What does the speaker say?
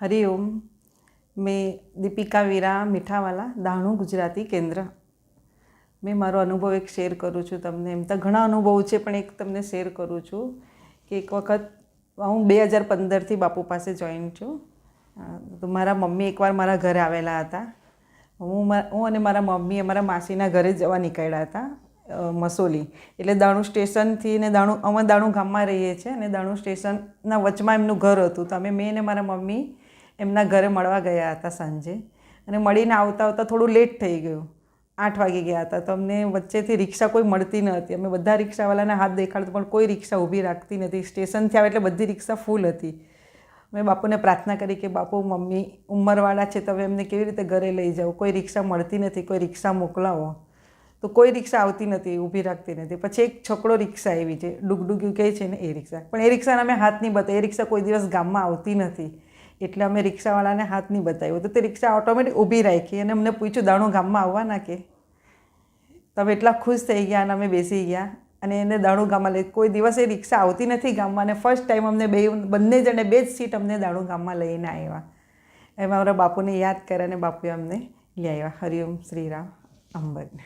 हरिओम। मैं दीपिका वीरा मीठावाला दाणू गुजराती केंद्र। मैं मारो अनुभव एक शेर करूँ छूँ तमने। एम तो घणा अनुभव है पण एक तमने शेर करूँ छूँ कि एक वखत हूँ 2015 थी बापू पासे जॉइन छूँ। तो मारा मम्मी एक बार मारा घरे आवेला हता। हूँ अने मारा मम्मी अमारा मासीना घरे जवा निकळ्या हता मसोली। एटले दाणू स्टेशन थी ने दाणू अमे दाणू गाममां रहीए छीए अने दाणू स्टेशनना वचमां एमनुं घर हतुं। तो अमे मैं ने मारा मम्मी एमना घरे मळवा गया हता सांजे अने मळीने आवता आवता थोड़ुं लेट थई गयुं। 8 वागी गया हता। तो अमने वच्चेथी रिक्शा कोई मळती नहोती। अमे बधा रिक्शावाळाने हाथ देखाडतो पण कोई रिक्शा ऊभी राखती नहोती। स्टेशनथी आवे एटले बधी रिक्शा फूल हती। मैं बापूने प्रार्थना करी कि बापू मम्मी उंमरवाळा छे तो हवे एमने केवी रीते घरे लई जाऊं, कोई रिक्शा मळती नथी, कोई रिक्शा मोकलावो। तो कोई रिक्शा आवती नथी, ऊभी राखती नथी। पछी एक छोकरो रिक्शा आवी छे, डुगडुग्यू कहे छे ने ए रिक्शा, पण ए रिक्शाने अमे हाथ नहीं बताव्यो। ए रिक्शा कोई दिवस गाममां आवती नथी एटले अमे रिक्शावाळाने हाथ नहीं बताव्यो। तो ते रिक्शा ऑटोमेटिक ऊभी राखी अने अमने पूछ्युं दाणू गाममां आववाना के? तो अमे एटला खुश थई गया अने अमे बेसी गया अने एने दाणू गाममां लई। कोई दिवस ए रिक्शा आवती नथी गाममां अने फर्स्ट टाइम अमने बंने जणे बे ज सीट अमने दाणू गाममां लईने आव्या। एमां मारा बापूने याद कर्या अने बापुए अमने लई आव्या। हरिओम श्रीराम अंबन।